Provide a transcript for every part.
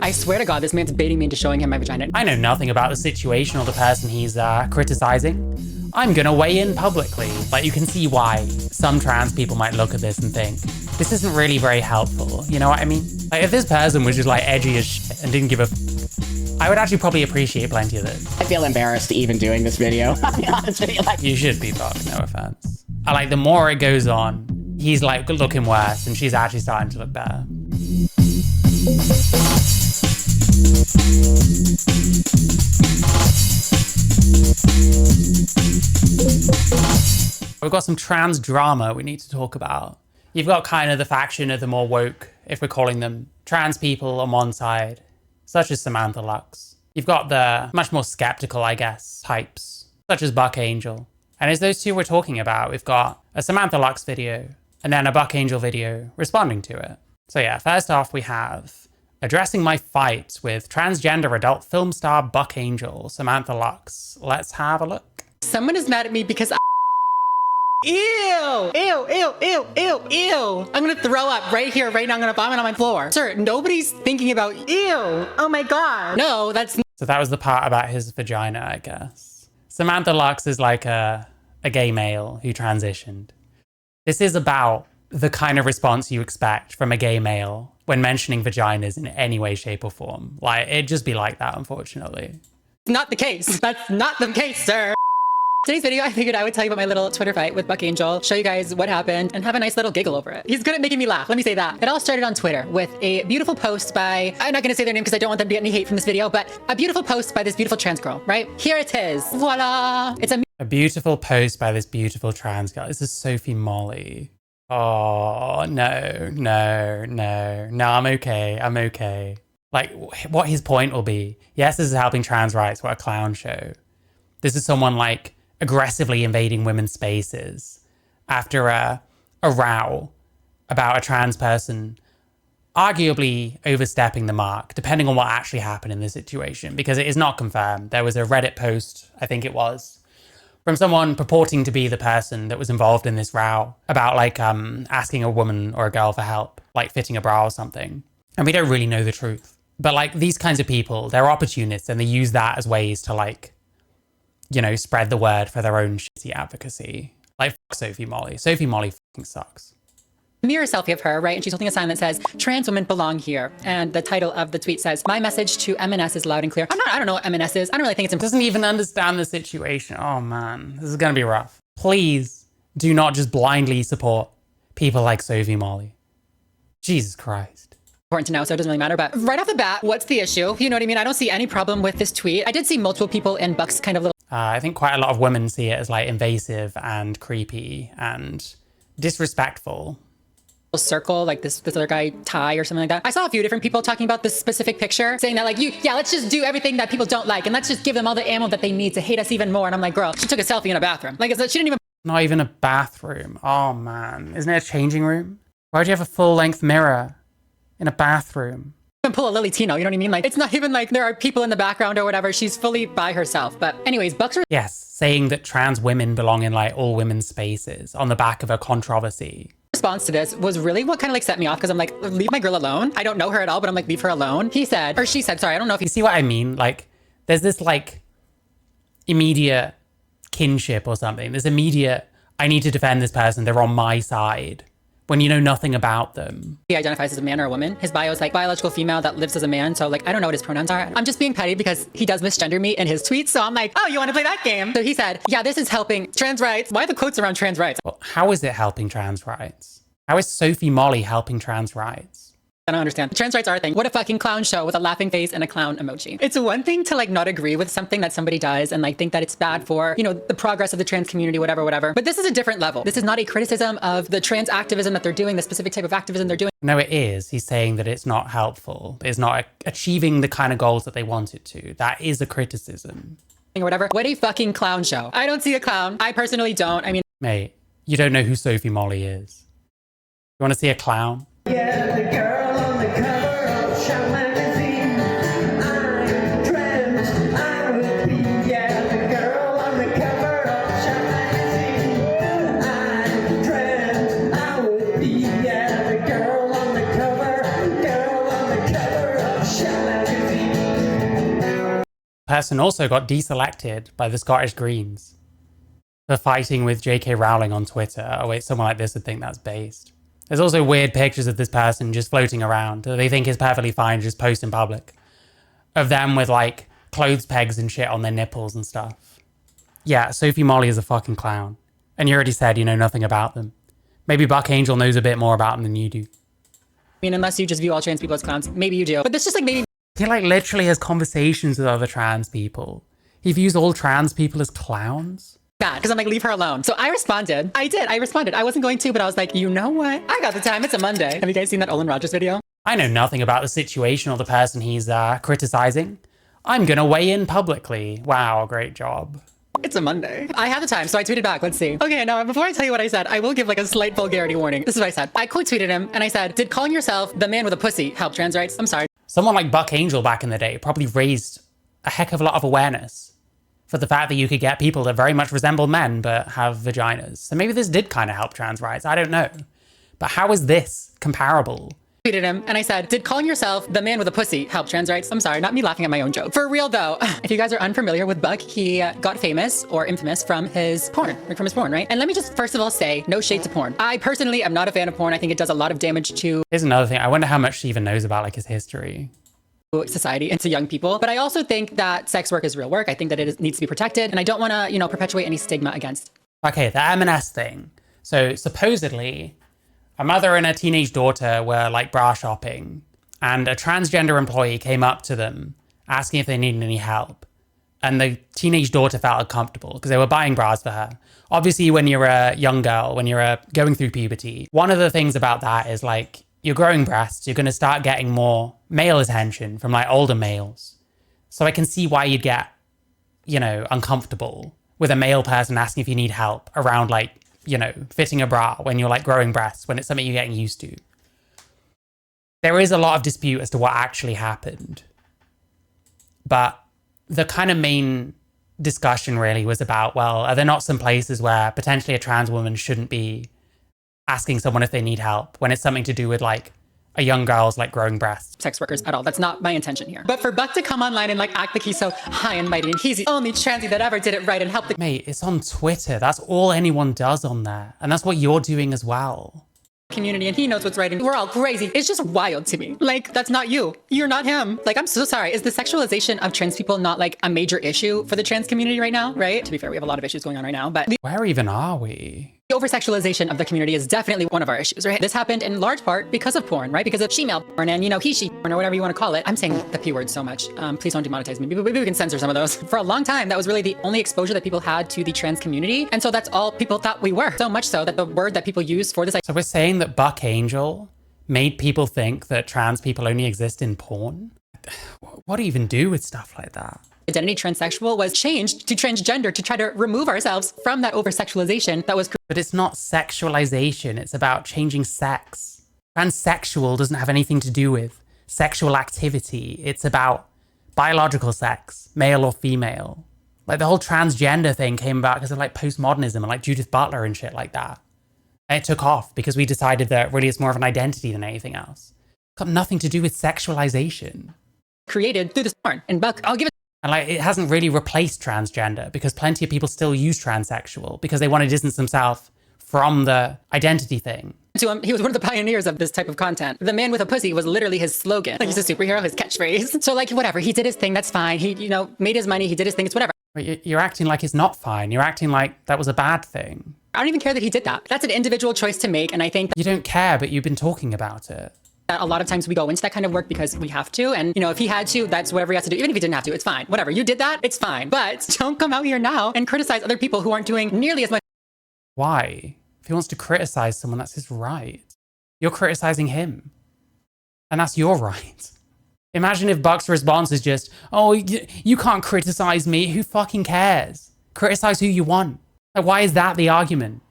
I swear to God, this man's baiting me into showing him my vagina. I know nothing about the situation or the person he's criticizing. I'm gonna weigh in publicly. Like, you can see why some trans people might look at this and think, this isn't really very helpful, you know what I mean? Like, if this person was just like edgy as shit and didn't give a I would actually probably appreciate plenty of this. I feel embarrassed even doing this video. I'll be honest with you. Like, you should be, Buck, no offense. I like, the more it goes on, he's like looking worse and she's actually starting to look better. We've got some trans drama we need to talk about. You've got kind of the faction of the more woke, if we're calling them, trans people on one side, such as Samantha Lux. You've got the much more skeptical, I guess, types, such as Buck Angel. And as those two we're talking about, we've got a Samantha Lux video and then a Buck Angel video responding to it. So yeah, first off, we have addressing my fight with transgender adult film star Buck Angel, Samantha Lux. Let's have a look. Someone is mad at me because Ew, ew, ew, ew, ew, ew. I'm gonna throw up right here, right now. I'm gonna vomit on my floor. Sir, nobody's thinking about ew. Oh my God. No, that's... So that was the part about his vagina, I guess. Samantha Lux is like a gay male who transitioned. This is about the kind of response you expect from a gay male when mentioning vaginas in any way, shape or form. Like, it'd just be like that, unfortunately. Not the case. That's not the case, sir. Today's video, I figured I would tell you about my little Twitter fight with Buck Angel, show you guys what happened, and have a nice little giggle over it. He's good at making me laugh, let me say that. It all started on Twitter with a beautiful post by, I'm not gonna say their name because I don't want them to get any hate from this video, but a beautiful post by this beautiful trans girl, right? Here it is. Voila! It's a beautiful post by this beautiful trans girl. This is Sophie Molly. Oh, no, no, no. No, I'm okay, I'm okay. Like, what his point will be. Yes, this is helping trans rights, what a clown show. This is someone like aggressively invading women's spaces after a row about a trans person arguably overstepping the mark, depending on what actually happened in this situation, because it is not confirmed. There was a Reddit post, I think it was, from someone purporting to be the person that was involved in this row about like asking a woman or a girl for help, like fitting a bra or something. And we don't really know the truth. But like, these kinds of people, they're opportunists and they use that as ways to like, you know, spread the word for their own shitty advocacy. Like, fuck Sophie Molly. Sophie Molly fucking sucks. mirror selfie of her, right? And she's holding a sign that says, trans women belong here. And the title of the tweet says, my message to MNS is loud and clear. I don't know what MNS is. I don't really think it's important. Doesn't even understand the situation. Oh man, this is gonna be rough. Please do not just blindly support people like Sophie Molly. Jesus Christ. Important to know, so it doesn't really matter. But right off the bat, what's the issue? You know what I mean? I don't see any problem with this tweet. I did see multiple people in Buck's kind of little... I think quite a lot of women see it as like invasive and creepy and disrespectful. Circle, like this other guy, Ty or something like that. I saw a few different people talking about this specific picture, saying that like, let's just do everything that people don't like and let's just give them all the ammo that they need to hate us even more. And I'm like, girl, she took a selfie in a bathroom. Like, she didn't even... Not even a bathroom. Oh man, isn't it a changing room? Why would you have a full-length mirror in a bathroom? Pull a Lily Tino, you know what I mean? Like, it's not even like there are people in the background or whatever. She's fully by herself. But anyways, Buck's... Yes, saying that trans women belong in like all women's spaces on the back of a controversy. Response to this was really what kind of like set me off, because I'm like, leave my girl alone. I don't know her at all, but I'm like, leave her alone. He said, or she said, sorry, I don't know if you see what I mean? Like, there's this like immediate kinship or something. There's immediate, I need to defend this person, they're on my side, when you know nothing about them. He identifies as a man or a woman. His bio is like biological female that lives as a man. So like, I don't know what his pronouns are. I'm just being petty because he does misgender me in his tweets. So I'm like, oh, you want to play that game? So he said, yeah, this is helping trans rights. Why are the quotes around trans rights? Well, how is it helping trans rights? How is Sophie Molly helping trans rights? I don't understand. Trans rights are a thing. What a fucking clown show with a laughing face and a clown emoji. It's one thing to like not agree with something that somebody does and like think that it's bad for, you know, the progress of the trans community, whatever. But this is a different level. This is not a criticism of the trans activism that they're doing, the specific type of activism they're doing. No, it is. He's saying that it's not helpful. It's not achieving the kind of goals that they want it to. That is a criticism. Or whatever. What a fucking clown show. I don't see a clown. I personally don't. I mean, mate, you don't know who Sophie Molly is. You want to see a clown? Yeah, the girl on the cover of Shop magazine. I'm drenched, I would be. Yeah, the girl on the cover of Shop magazine. I'm drenched, I would be. Yeah, the girl on the cover of Shop magazine. Person also got deselected by the Scottish Greens for fighting with J.K. Rowling on Twitter. Oh wait, someone like this would think that's based. There's also weird pictures of this person just floating around that they think is perfectly fine to just post in public. Of them with like clothes pegs and shit on their nipples and stuff. Yeah, Sophie Molly is a fucking clown. And you already said you know nothing about them. Maybe Buck Angel knows a bit more about them than you do. I mean, unless you just view all trans people as clowns, maybe you do. But this just like maybe He like literally has conversations with other trans people. He views all trans people as clowns. bad because I'm like, leave her alone. So I responded. I responded. I wasn't going to, but I was like, you know what? I got the time. It's a Monday. Have you guys seen that Olin Rogers video? I know nothing about the situation or the person he's criticizing. I'm gonna weigh in publicly. Wow, great job. It's a Monday. I have the time, so I tweeted back. Let's see. Okay, now before I tell you what I said, I will give like a slight vulgarity warning. This is what I said. I quote tweeted him and I said, did calling yourself the man with a pussy help trans rights? I'm sorry. Someone like Buck Angel back in the day probably raised a heck of a lot of awareness for the fact that you could get people that very much resemble men but have vaginas. So maybe this did kind of help trans rights. I don't know. But how is this comparable? Tweeted him and I said, did calling yourself the man with a pussy help trans rights? I'm sorry, not me laughing at my own joke. For real though, if you guys are unfamiliar with Buck, he got famous or infamous from his porn, right? And let me just first of all say, no shade to porn. I personally am not a fan of porn. I think it does a lot of damage to Here's another thing. I wonder how much she even knows about like his history. society and to young people. But I also think that sex work is real work. I think that it needs to be protected. And I don't want to, perpetuate any stigma against. Okay, the M&S thing. So supposedly, a mother and a teenage daughter were like bra shopping, and a transgender employee came up to them asking if they needed any help. And the teenage daughter felt uncomfortable because they were buying bras for her. Obviously, when you're a young girl, when you're going through puberty, one of the things about that is like you're growing breasts, you're going to start getting more male attention from like older males. So I can see why you'd get, uncomfortable with a male person asking if you need help around like, fitting a bra when you're like growing breasts, when it's something you're getting used to. There is a lot of dispute as to what actually happened. But the kind of main discussion really was about, well, are there not some places where potentially a trans woman shouldn't be asking someone if they need help when it's something to do with like a young girl's like growing breasts? Sex workers at all. That's not my intention here. But for Buck to come online and like act like he's so high and mighty and he's the only transy that ever did it right and helped the Mate, it's on Twitter. That's all anyone does on there. And that's what you're doing as well. community and he knows what's right and we're all crazy. It's just wild to me. Like, that's not you. You're not him. Like, I'm so sorry. Is the sexualization of trans people not like a major issue for the trans community right now, right? To be fair, we have a lot of issues going on right now, but the Where even are we? over-sexualization of the community is definitely one of our issues, right? This happened in large part because of porn, right? Because of she-male porn and, he-she porn or whatever you want to call it. I'm saying the P word so much. Please don't demonetize me. Maybe we can censor some of those. For a long time, that was really the only exposure that people had to the trans community. And so that's all people thought we were. So much so that the word that people use for this So we're saying that Buck Angel made people think that trans people only exist in porn? What do you even do with stuff like that? identity transsexual was changed to transgender to try to remove ourselves from that over-sexualization that was But it's not sexualization. It's about changing sex. Transsexual doesn't have anything to do with sexual activity. It's about biological sex, male or female. Like the whole transgender thing came about because of like postmodernism and like Judith Butler and shit like that. And it took off because we decided that really it's more of an identity than anything else. It's got nothing to do with sexualization. created through this porn. And Buck, I'll give it And like, it hasn't really replaced transgender because plenty of people still use transsexual because they want to distance themselves from the identity thing. to him. He was one of the pioneers of this type of content. The man with a pussy was literally his slogan. Like, he's a superhero, his catchphrase. So like, whatever, he did his thing, that's fine. He, made his money, he did his thing, it's whatever. But you're acting like it's not fine. You're acting like that was a bad thing. I don't even care that he did that. That's an individual choice to make. And I think You don't care, but you've been talking about it. that a lot of times we go into that kind of work because we have to. And, if he had to, that's whatever he has to do. Even if he didn't have to, it's fine. Whatever, you did that, it's fine. But don't come out here now and criticize other people who aren't doing nearly as much. Why? If he wants to criticize someone, that's his right. You're criticizing him. And that's your right. Imagine if Buck's response is just, oh, you can't criticize me. Who fucking cares? Criticize who you want. Like, why is that the argument?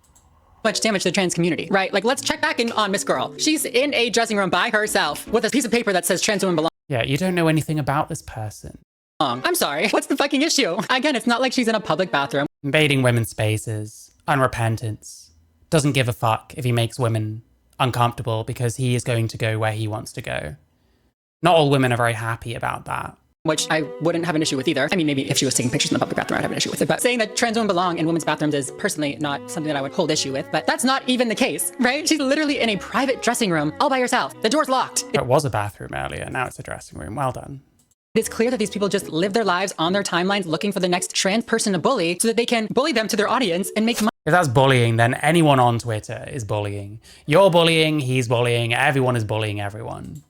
Much damage to the trans community, right? Like, let's check back in on Miss Girl. She's in a dressing room by herself with a piece of paper that says trans women belong. Yeah, you don't know anything about this person. I'm sorry. What's the fucking issue? Again, it's not like she's in a public bathroom. Invading women's spaces, unrepentance, doesn't give a fuck if he makes women uncomfortable because he is going to go where he wants to go. Not all women are very happy about that. which I wouldn't have an issue with either. I mean, maybe if she was taking pictures in the public bathroom, I'd have an issue with it. But saying that trans women belong in women's bathrooms is personally not something that I would hold issue with. But that's not even the case, right? She's literally in a private dressing room all by herself. The door's locked. It was a bathroom earlier, now it's a dressing room. Well done. It's clear that these people just live their lives on their timelines looking for the next trans person to bully so that they can bully them to their audience and make money. If that's bullying, then anyone on Twitter is bullying. You're bullying, he's bullying, everyone is bullying everyone.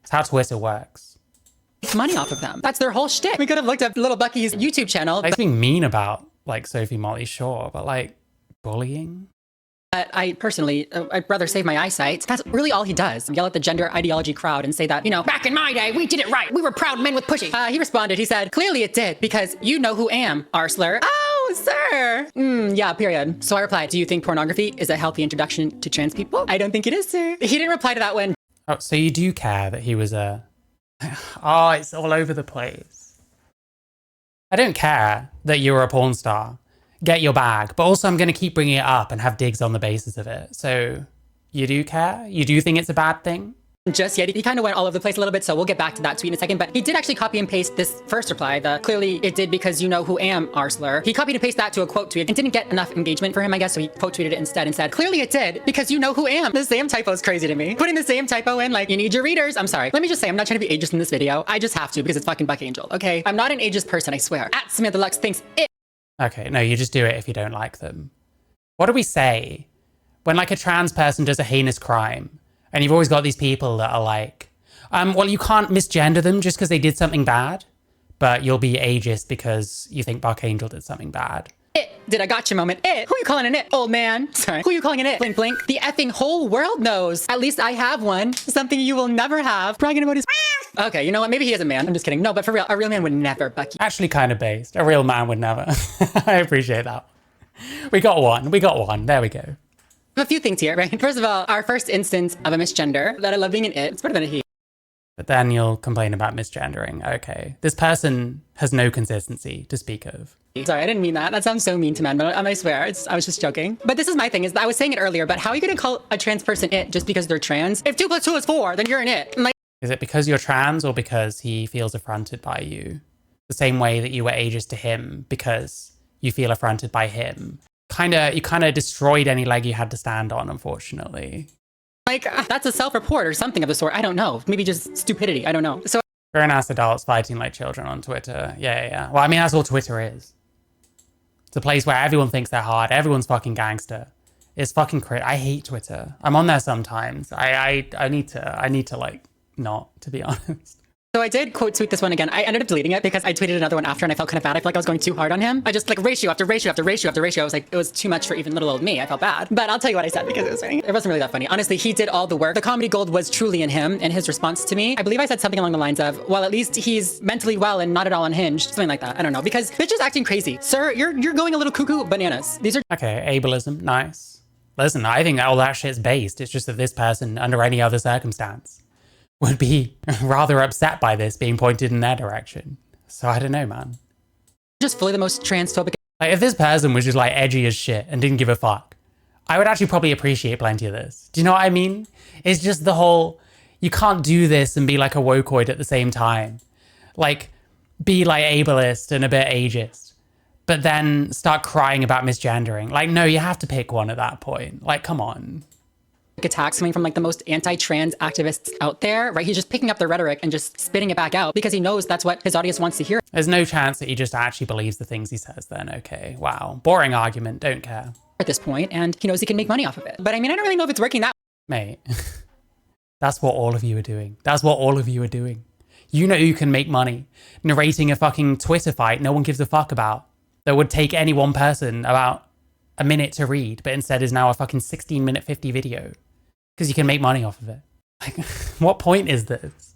That's how Twitter works. Money off of them. That's their whole shtick. We could have looked up Little Bucky's YouTube channel. Like, being mean about, like, Sophie Molly, sure, but, like, bullying? But I personally, I'd rather save my eyesight. That's really all he does. Yell at the gender ideology crowd and say that, you know, back in my day, we did it right. We were proud men with pussy. He responded, he said, clearly it did, because you know who am, Arsler. Oh, sir. Yeah, period. So I replied, do you think pornography is a healthy introduction to trans people? I don't think it is, sir. He didn't reply to that one. Oh, so you do care that he was a... Oh, it's all over the place. I don't care that you're a porn star. Get your bag. But also I'm going to keep bringing it up and have digs on the basis of it. So you do care? You do think it's a bad thing? Just yet. He kind of went all over the place a little bit, so we'll get back to that tweet in a second. But he did actually copy and paste this first reply, the clearly it did because you know who am, Arsler. He copied and pasted that to a quote tweet and didn't get enough engagement for him, I guess, so he quote tweeted it instead and said, clearly it did because you know who am. The same typo is crazy to me. Putting the same typo in, like, you need your readers. I'm sorry. Let me just say, I'm not trying to be ageist in this video. I just have to because it's fucking Buck Angel, okay? I'm not an ageist person, I swear. At Samantha Lux thinks it. Okay, no, you just do it if you don't like them. What do we say when, like, a trans person does a heinous crime and you've always got these people that are like, well, you can't misgender them just because they did something bad, but you'll be ageist because you think Buck Angel did something bad. It. Did I gotcha moment? It. Who you calling an it, old man? Sorry. Who you calling an it? Blink, blink. The effing whole world knows. At least I have one. Something you will never have. Bragging about his... Okay, you know what? Maybe he is a man. I'm just kidding. No, but for real, a real man would never, Bucky. Actually kind of based. A real man would never. I appreciate that. We got one. We got one. There we go. A few things here, right? First of all, our first instance of a misgender that I love being an it. It's better than a he. But then you'll complain about misgendering. Okay. This person has no consistency to speak of. Sorry, I didn't mean that. That sounds so mean to men, but I swear, I was just joking. But this is my thing, is I was saying it earlier, but how are you gonna call a trans person it just because they're trans? If 2 + 2 is 4, then you're an it. Like, is it because you're trans or because he feels affronted by you? The same way that you were ageist to him because you feel affronted by him. You kind of destroyed any leg you had to stand on, unfortunately. Like, that's a self-report or something of the sort. I don't know. Maybe just stupidity. I don't know. So grown-ass adults fighting like children on Twitter. Yeah. Well, I mean, that's all Twitter is. It's a place where everyone thinks they're hard. Everyone's fucking gangster. It's fucking crazy. I hate Twitter. I'm on there sometimes. I need to like not, to be honest. So I did quote tweet this one again. I ended up deleting it because I tweeted another one after and I felt kind of bad. I felt like I was going too hard on him. I just like ratio after ratio after ratio after ratio. I was like, it was too much for even little old me. I felt bad. But I'll tell you what I said because it was funny. It wasn't really that funny. Honestly, he did all the work. The comedy gold was truly in him and his response to me. I believe I said something along the lines of, well, at least he's mentally well and not at all unhinged. Something like that. I don't know. Because bitch is acting crazy. Sir, you're going a little cuckoo bananas. These are... Okay, ableism. Nice. Listen, I think all that shit's based. It's just that this person, under any other circumstance, would be rather upset by this being pointed in their direction. So I don't know, man. Just fully the most transphobic. Like, if this person was just like edgy as shit and didn't give a fuck, I would actually probably appreciate plenty of this. Do you know what I mean? It's just the whole, you can't do this and be like a wokeoid at the same time. Like, be like ableist and a bit ageist, but then start crying about misgendering. Like, no, you have to pick one at that point. Like, come on. Attacks coming from like the most anti-trans activists out there, right? He's just picking up the rhetoric and just spitting it back out because he knows that's what his audience wants to hear. There's no chance that he just actually believes the things he says then. Okay, wow. Boring argument, don't care. At this point, and he knows he can make money off of it. But I mean, I don't really know if it's working that Mate, that's what all of you are doing. That's what all of you are doing. You know you can make money narrating a fucking Twitter fight no one gives a fuck about that would take any one person about a minute to read, but instead is now a fucking 16-minute 50 video. Because you can make money off of it. Like, what point is this?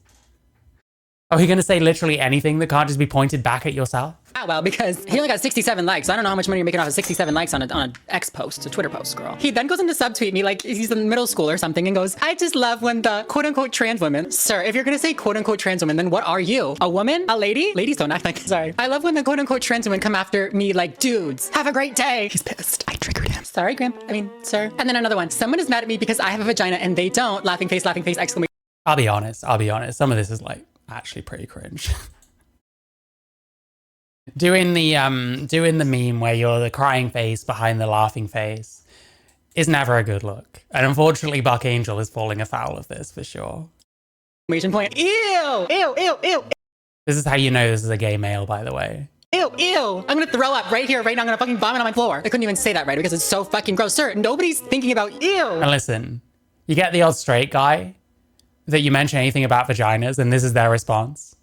Are we going to say literally anything that can't just be pointed back at yourself? Ah, well, because he only got 67 likes. I don't know how much money you're making off of 67 likes on a X post, a Twitter post, girl. He then goes into subtweet me like he's in middle school or something and goes, I just love when the quote-unquote trans women. Sir, if you're going to say quote-unquote trans women, then what are you? A woman? A lady? Ladies don't act like, sorry. I love when the quote-unquote trans women come after me like, dudes, have a great day. He's pissed. I triggered him. Sorry, sir. And then another one. Someone is mad at me because I have a vagina and they don't. Laughing face, exclamation. I'll be honest. Some of this is like actually pretty cringe. Doing the meme where you're the crying face behind the laughing face is never a good look. And unfortunately, Buck Angel is falling afoul of this for sure. Point. Ew, ew, ew, ew, This is how you know this is a gay male, by the way. ew, ew. I'm gonna throw up right here, right now. I'm gonna fucking vomit on my floor. I couldn't even say that right because it's so fucking gross. Sir, nobody's thinking about ew. And listen, you get the odd straight guy that you mention anything about vaginas and this is their response.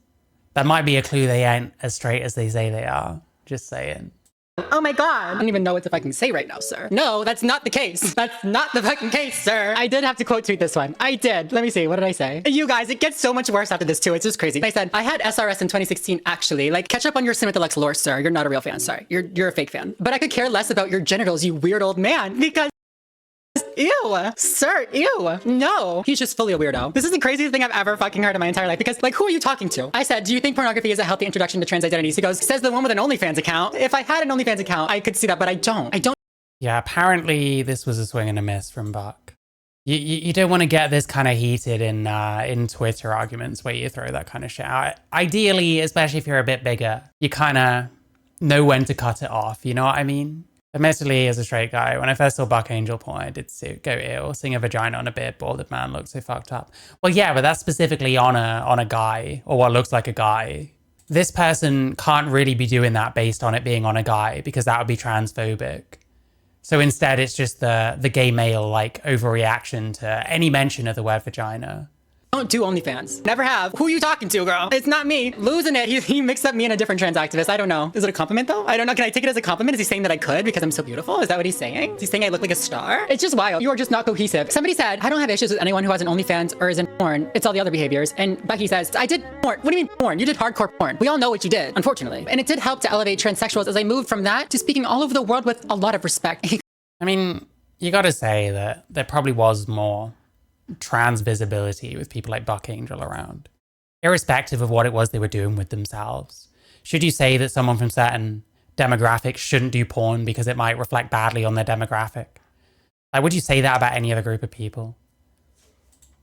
That might be a clue they ain't as straight as they say they are. Just saying. Oh my god. I don't even know what to fucking say right now, sir. No, that's not the case. That's not the fucking case, sir. I did have to quote tweet this one. I did. Let me see. What did I say? You guys, it gets so much worse after this too. It's just crazy. I said, I had SRS in 2016 actually. Like, catch up on your Samantha lore, sir. You're not a real fan, sorry. You're a fake fan. But I could care less about your genitals, you weird old man. Because ew, sir, ew. No, he's just fully a weirdo. This is the craziest thing I've ever fucking heard in my entire life because, like, who are you talking to? I said, do you think pornography is a healthy introduction to trans identities? He goes, says the one with an OnlyFans account. If I had an OnlyFans account, I could see that, but I don't. Yeah, apparently this was a swing and a miss from Buck. You don't want to get this kind of heated in Twitter arguments where you throw that kind of shit out. Ideally, especially if you're a bit bigger, you kind of know when to cut it off. You know what I mean? Admittedly, as a straight guy, when I first saw Buck Angel porn, I did go ill. Seeing a vagina on a beard balded man looks so fucked up. Well, yeah, but that's specifically on a guy, or what looks like a guy. This person can't really be doing that based on it being on a guy, because that would be transphobic. So instead, it's just the gay male, like, overreaction to any mention of the word vagina. Don't do OnlyFans. Never have. Who are you talking to, girl? It's not me. Losing it. He mixed up me and a different trans activist. I don't know. Is it a compliment, though? I don't know. Can I take it as a compliment? Is he saying that I could because I'm so beautiful? Is that what he's saying? Is he saying I look like a star? It's just wild. You are just not cohesive. Somebody said, I don't have issues with anyone who has an OnlyFans or is in porn. It's all the other behaviors. And Becky says, I did porn. What do you mean porn? You did hardcore porn. We all know what you did, unfortunately. And it did help to elevate transsexuals as I moved from that to speaking all over the world with a lot of respect. I mean, you gotta say that there probably was more trans visibility with people like Buck Angel around, irrespective of what it was they were doing with themselves. Should you say that someone from certain demographics shouldn't do porn because it might reflect badly on their demographic? Like, would you say that about any other group of people?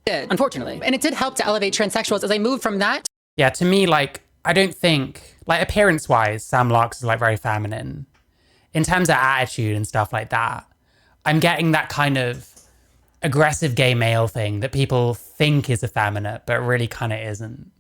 Did, unfortunately. And it did help to elevate transsexuals as I moved from that. Yeah, to me, like, I don't think, like, appearance-wise, Sam Larks is, like, very feminine. In terms of attitude and stuff like that, I'm getting that kind of aggressive gay male thing that people think is effeminate, but really kind of isn't.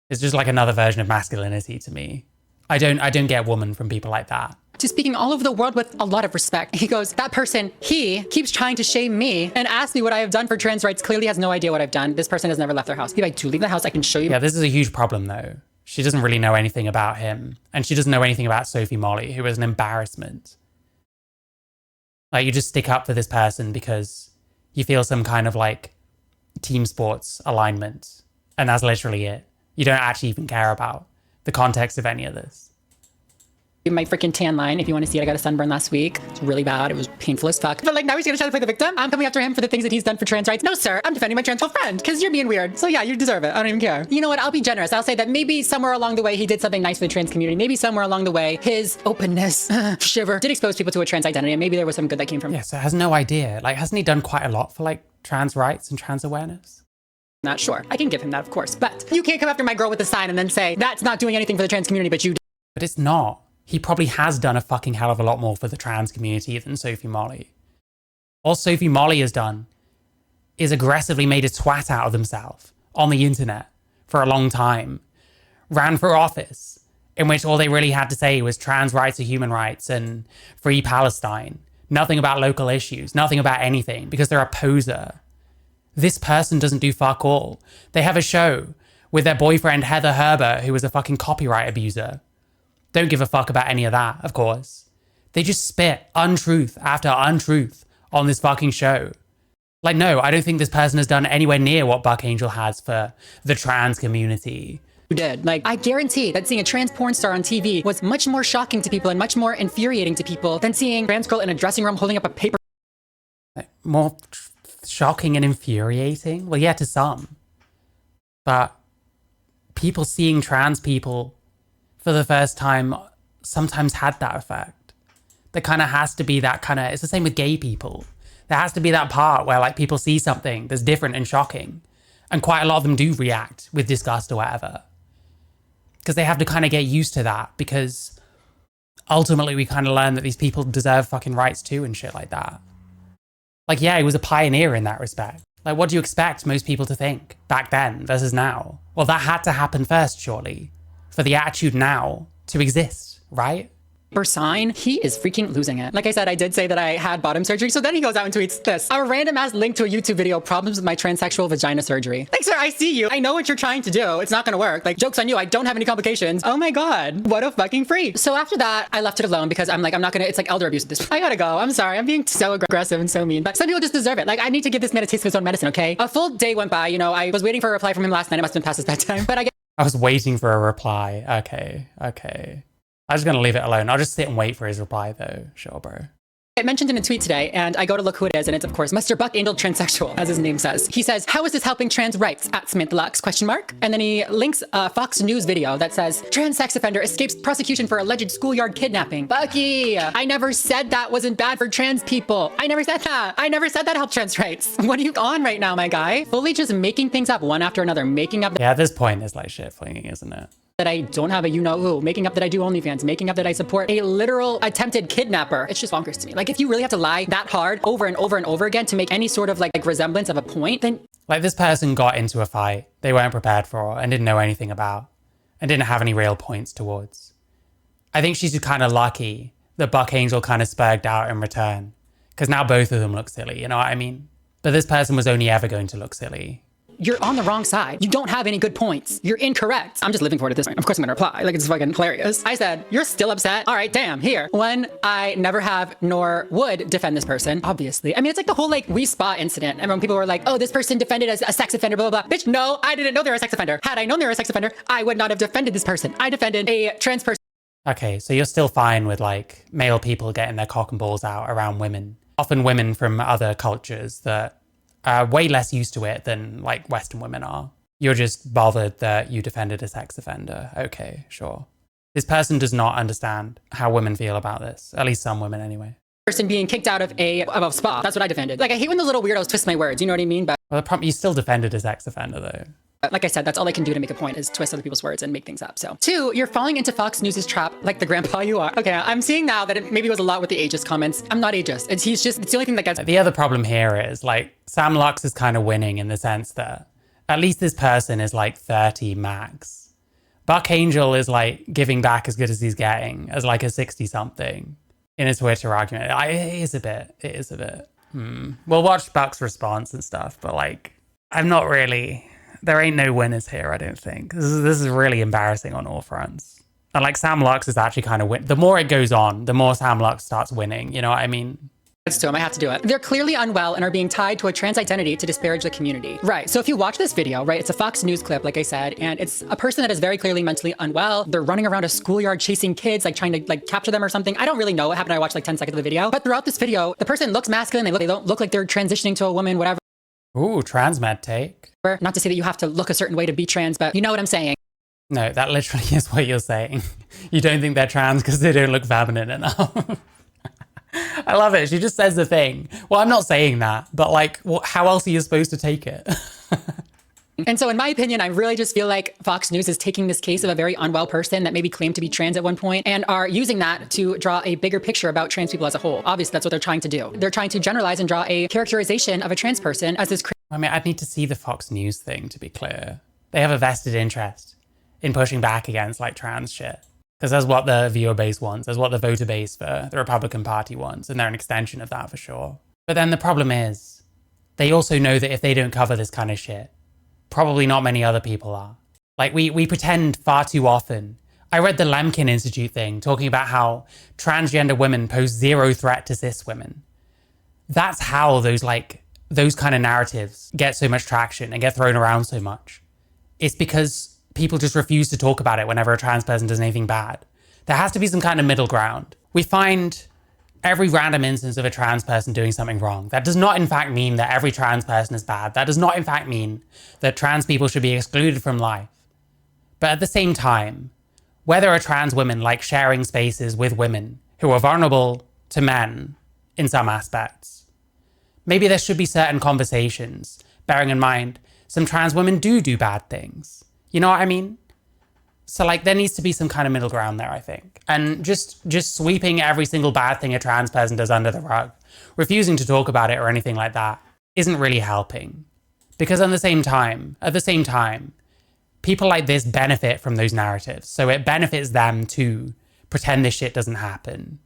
It's just like another version of masculinity to me. I don't get woman from people like that. To speaking all over the world with a lot of respect. He goes, that person, he keeps trying to shame me and ask me what I have done for trans rights. Clearly has no idea what I've done. This person has never left their house. If I do leave the house, I can show you. Yeah, this is a huge problem though. She doesn't really know anything about him. And she doesn't know anything about Sophie Molly, who is an embarrassment. Like, you just stick up for this person because you feel some kind of, like, team sports alignment. And that's literally it. You don't actually even care about the context of any of this. My freaking tan line, if you want to see it, I got a sunburn last week. It's really bad. It was painful as fuck. But like, now he's gonna try to play the victim. I'm coming after him for the things that he's done for trans rights. No, sir, I'm defending my trans friend because you're being weird. So yeah, you deserve it. I don't even care. You know what? I'll be generous. I'll say that maybe somewhere along the way he did something nice for the trans community. Maybe somewhere along the way his openness, shiver, did expose people to a trans identity, and maybe there was some good that came from. Yeah, so has no idea. Like, hasn't he done quite a lot for, like, trans rights and trans awareness? Not sure. I can give him that, of course, but you can't come after my girl with a sign and then say that's not doing anything for the trans community, but you. But it's not. He probably has done a fucking hell of a lot more for the trans community than Sophie Molly. All Sophie Molly has done is aggressively made a twat out of themselves on the internet for a long time. Ran for office, in which all they really had to say was trans rights are human rights and free Palestine. Nothing about local issues, nothing about anything, because they're a poser. This person doesn't do fuck all. They have a show with their boyfriend Heather Herbert, who was a fucking copyright abuser. Don't give a fuck about any of that, of course. They just spit untruth after untruth on this fucking show. Like, no, I don't think this person has done anywhere near what Buck Angel has for the trans community. You did. Like, I guarantee that seeing a trans porn star on TV was much more shocking to people and much more infuriating to people than seeing a trans girl in a dressing room holding up a paper. Like, more shocking and infuriating? Well, yeah, to some. But people seeing trans people for the first time sometimes had that effect. There kind of has to be that kind of, it's the same with gay people. There has to be that part where, like, people see something that's different and shocking. And quite a lot of them do react with disgust or whatever. because they have to kind of get used to that, because ultimately we kind of learn that these people deserve fucking rights too and shit like that. Like, yeah, he was a pioneer in that respect. Like, what do you expect most people to think back then versus now? Well, that had to happen first, surely, for the attitude now to exist, right? Sign, he is freaking losing it. Like I said, I did say that I had bottom surgery. So then he goes out and tweets this: a random ass link to a YouTube video, problems with my transsexual vagina surgery. Like, sir, I see you. I know what you're trying to do. It's not gonna work. Like, joke's on you. I don't have any complications. Oh my God, what a fucking freak. So after that, I left it alone because I'm like, I'm not gonna, it's like elder abuse at this point. I gotta go. I'm sorry. I'm being so aggressive and so mean, but some people just deserve it. Like, I need to give this man a taste of his own medicine, okay? A full day went by. You know, I was waiting for a reply from him last night. It must have been past his bedtime, but I was waiting for a reply. Okay. I'm just going to leave it alone. I'll just sit and wait for his reply though. Sure, bro. I mentioned in a tweet today, and I go to look who it is, and it's of course Mr. Buck Angel Transsexual, as his name says. He says, "How is this helping trans rights?" at Samantha Lux, ? And then he links a Fox News video that says, "Trans sex offender escapes prosecution for alleged schoolyard kidnapping." Bucky, I never said that wasn't bad for trans people. I never said that. I never said that helped trans rights. What are you on right now, my guy? Fully just making things up one after another, making up Yeah, at this point it's like shit flinging, isn't it? that I don't have a you-know-who, making up that I do OnlyFans, making up that I support a literal attempted kidnapper. It's just bonkers to me. Like, if you really have to lie that hard over and over and over again to make any sort of like resemblance of a point, then... Like, this person got into a fight they weren't prepared for and didn't know anything about and didn't have any real points towards. I think she's just kind of lucky that Buck Angel kind of spurged out in return, because now both of them look silly, you know what I mean? But this person was only ever going to look silly. You're on the wrong side. You don't have any good points. You're incorrect. I'm just living for it at this point. Of course I'm gonna reply. Like, it's fucking hilarious. I said, "You're still upset? All right, damn, here." When I never have nor would defend this person, obviously. I mean, it's like the whole like We Spa incident. And when people were like, "Oh, this person defended as a sex offender, blah, blah, blah." Bitch, no, I didn't know they were a sex offender. Had I known they were a sex offender, I would not have defended this person. I defended a trans person. Okay, so you're still fine with like male people getting their cock and balls out around women. Often women from other cultures that are way less used to it than like Western women are. You're just bothered that you defended a sex offender. Okay, sure. This person does not understand how women feel about this. At least some women anyway. Person being kicked out of a spa. That's what I defended. Like, I hate when the little weirdos twist my words. You know what I mean? But Well, you still defended a sex offender though. like I said, that's all I can do to make a point is twist other people's words and make things up. So 2, you're falling into Fox News' trap like the grandpa you are. Okay, I'm seeing now that it maybe was a lot with the ageist comments. I'm not ageist. It's the only thing that gets... The other problem here is like Sam Lux is kind of winning in the sense that at least this person is like 30 max. Buck Angel is like giving back as good as he's getting as like a 60 something in a Twitter argument. It is a bit. We'll watch Buck's response and stuff, but like, I'm not really... There ain't no winners here, I don't think. This is really embarrassing on all fronts. And like Sam Lux is actually kind of the more it goes on, the more Sam Lux starts winning. You know what I mean? It's to him. I have to do it. They're clearly unwell and are being tied to a trans identity to disparage the community. Right. So if you watch this video, right, it's a Fox News clip, like I said, and it's a person that is very clearly mentally unwell. They're running around a schoolyard chasing kids, like trying to like capture them or something. I don't really know what happened. I watched like 10 seconds of the video. But throughout this video, the person looks masculine. They don't look like they're transitioning to a woman, whatever. Ooh, transmed take. Not to say that you have to look a certain way to be trans, but you know what I'm saying. No, that literally is what you're saying. You don't think they're trans because they don't look feminine enough. I love it. She just says the thing. Well, I'm not saying that, but like, how else are you supposed to take it? And so in my opinion, I really just feel like Fox News is taking this case of a very unwell person that maybe claimed to be trans at one point and are using that to draw a bigger picture about trans people as a whole. Obviously, that's what they're trying to do. They're trying to generalize and draw a characterization of a trans person as this... I mean, I'd need to see the Fox News thing to be clear. They have a vested interest in pushing back against like trans shit. Because that's what the viewer base wants. That's what the voter base for the Republican Party wants. And they're an extension of that for sure. But then the problem is, they also know that if they don't cover this kind of shit, probably not many other people are. Like, we pretend far too often. I read the Lemkin Institute thing talking about how transgender women pose zero threat to cis women. That's how those kind of narratives get so much traction and get thrown around so much. It's because people just refuse to talk about it whenever a trans person does anything bad. There has to be some kind of middle ground. We find every random instance of a trans person doing something wrong. That does not in fact mean that every trans person is bad. That does not in fact mean that trans people should be excluded from life. But at the same time, whether are trans women like sharing spaces with women who are vulnerable to men in some aspects? Maybe there should be certain conversations, bearing in mind some trans women do bad things. You know what I mean? So like there needs to be some kind of middle ground there, I think. And just sweeping every single bad thing a trans person does under the rug, refusing to talk about it or anything like that, isn't really helping. Because at the same time, people like this benefit from those narratives. So it benefits them to pretend this shit doesn't happen.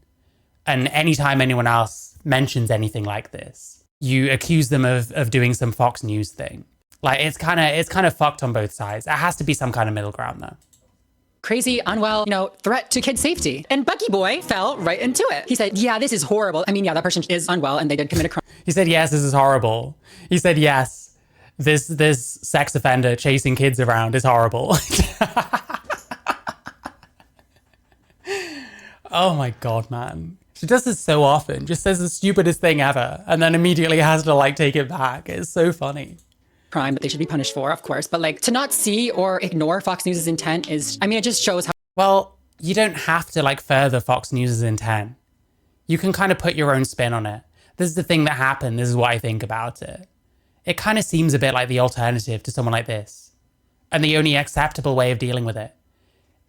And anytime anyone else mentions anything like this, you accuse them of doing some Fox News thing. Like it's kind of fucked on both sides. There has to be some kind of middle ground there. Crazy, unwell, threat to kid safety. And Bucky Boy fell right into it. He said, yeah, this is horrible. I mean, yeah, that person is unwell and they did commit a crime. He said, yes, this is horrible. He said, yes, this sex offender chasing kids around is horrible. Oh my God, man. She does this so often, just says the stupidest thing ever, and then immediately has to like take it back. It's so funny. Crime that they should be punished for, of course. But like to not see or ignore Fox News' intent is, I mean, it just shows how. Well, you don't have to like further Fox News' intent. You can kind of put your own spin on it. This is the thing that happened. This is what I think about it. It kind of seems a bit like the alternative to someone like this. And the only acceptable way of dealing with it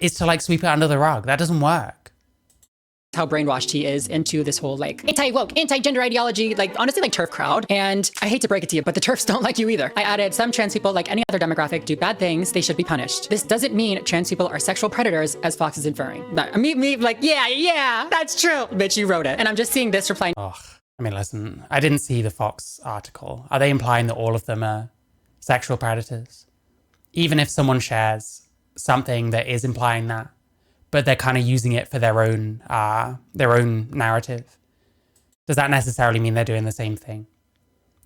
is to like sweep it under the rug. That doesn't work. How brainwashed he is into this whole like anti-woke, anti-gender ideology, like honestly like TERF crowd. And I hate to break it to you, but the TERFs don't like you either. I added some trans people, like any other demographic, do bad things, they should be punished. This doesn't mean trans people are sexual predators, as Fox is inferring. Me like, yeah, that's true. Bitch, you wrote it. And I'm just seeing this reply. Oh, I mean, listen, I didn't see the Fox article. Are they implying that all of them are sexual predators? Even if someone shares something that is implying that, but they're kind of using it for their own narrative, does that necessarily mean they're doing the same thing?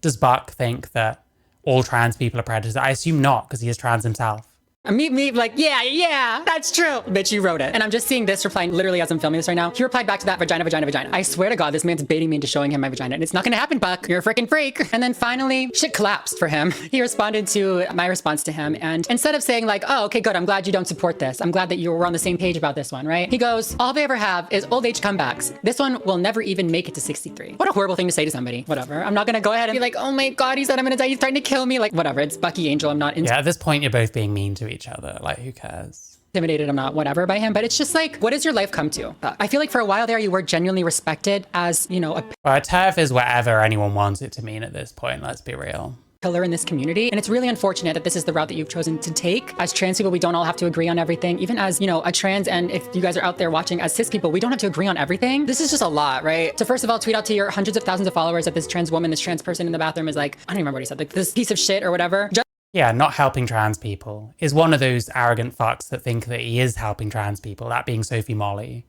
Does Buck think that all trans people are predators? I assume not, because he is trans himself. Me like, yeah, that's true. Bitch, you wrote it. And I'm just seeing this reply literally as I'm filming this right now. He replied back to that vagina. I swear to God, this man's baiting me into showing him my vagina. And it's not gonna happen, Buck. You're a freaking freak. And then finally, shit collapsed for him. He responded to my response to him. And instead of saying like, oh, okay, good, I'm glad you don't support this. I'm glad that you were on the same page about this one, right? He goes, all they ever have is old age comebacks. This one will never even make it to 63. What a horrible thing to say to somebody. Whatever. I'm not gonna go ahead and be like, oh my God, he said I'm gonna die. He's trying to kill me. Like, whatever. It's Bucky Angel. I'm not Yeah, at this point, you're both being mean to each other. Like, who cares? Intimidated, I'm not whatever by him, but it's just like, what does your life come to? I feel like for a while there, you were genuinely respected as, a Well, a TERF is whatever anyone wants it to mean at this point, let's be real. pillar in this community. And it's really unfortunate that this is the route that you've chosen to take. As trans people, we don't all have to agree on everything. Even as, a trans, and if you guys are out there watching as cis people, we don't have to agree on everything. This is just a lot, right? To first of all, tweet out to your hundreds of thousands of followers that this trans woman, this trans person in the bathroom is like, I don't remember what he said, like this piece of shit or whatever. Yeah, not helping trans people is one of those arrogant fucks that think that he is helping trans people, that being Sophie Molly.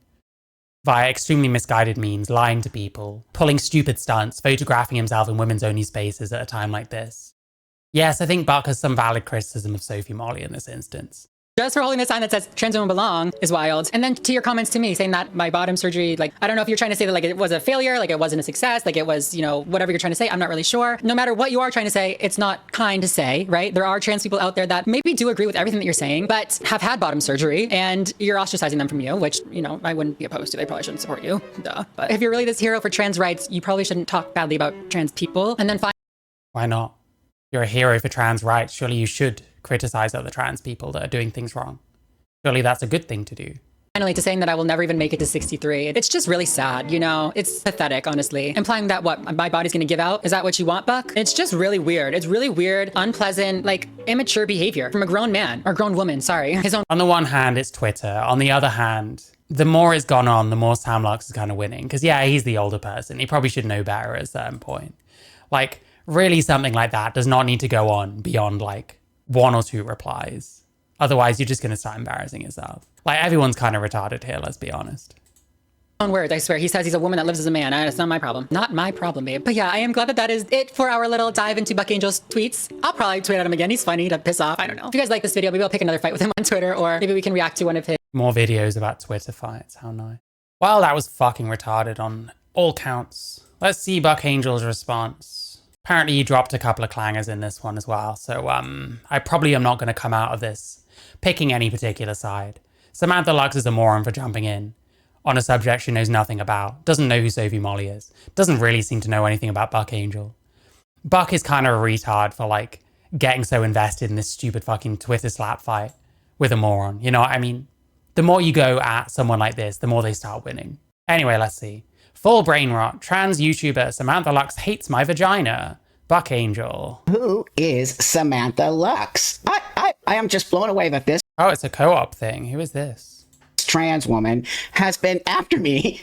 Via extremely misguided means, lying to people, pulling stupid stunts, photographing himself in women's only spaces at a time like this. Yes, I think Buck has some valid criticism of Sophie Molly in this instance. Just for holding a sign that says trans women belong is wild. And then to your comments to me saying that my bottom surgery, like, I don't know if you're trying to say that like it was a failure, like it wasn't a success, like it was, whatever you're trying to say, I'm not really sure. No matter what you are trying to say, it's not kind to say, right? There are trans people out there that maybe do agree with everything that you're saying, but have had bottom surgery and you're ostracizing them from you, which, I wouldn't be opposed to. They probably shouldn't support you, duh. But if you're really this hero for trans rights, you probably shouldn't talk badly about trans people. And then why not? You're a hero for trans rights. Surely you should criticize other trans people that are doing things wrong. Surely that's a good thing to do. Finally, to saying that I will never even make it to 63. It's just really sad, It's pathetic, honestly. Implying that my body's gonna give out? Is that what you want, Buck? It's just really weird. It's really weird, unpleasant, like immature behavior from a grown man or grown woman, sorry. On the one hand, it's Twitter. On the other hand, the more it's gone on, the more Sam Lux is kind of winning. Because yeah, he's the older person. He probably should know better at a certain point. Like, really something like that does not need to go on beyond like 1 or 2 replies. Otherwise, you're just going to start embarrassing yourself. Like, everyone's kind of retarded here, let's be honest. Own words, I swear. He says he's a woman that lives as a man. It's not my problem. Not my problem, babe. But yeah, I am glad that is it for our little dive into Buck Angel's tweets. I'll probably tweet at him again. He's funny to piss off. I don't know. If you guys like this video, maybe I'll pick another fight with him on Twitter, or maybe we can react to one of his. More videos about Twitter fights. How nice. Well, that was fucking retarded on all counts. Let's see Buck Angel's response. Apparently, he dropped a couple of clangers in this one as well. So, I probably am not going to come out of this picking any particular side. Samantha Lux is a moron for jumping in on a subject she knows nothing about, doesn't know who Sophie Molly is, doesn't really seem to know anything about Buck Angel. Buck is kind of a retard for like getting so invested in this stupid fucking Twitter slap fight with a moron. You know what I mean? The more you go at someone like this, the more they start winning. Anyway, let's see. Full brain rot. Trans YouTuber Samantha Lux hates my vagina. Buck Angel. Who is Samantha Lux? I am just blown away that this Oh, it's a co-op thing. Who is this? trans woman has been after me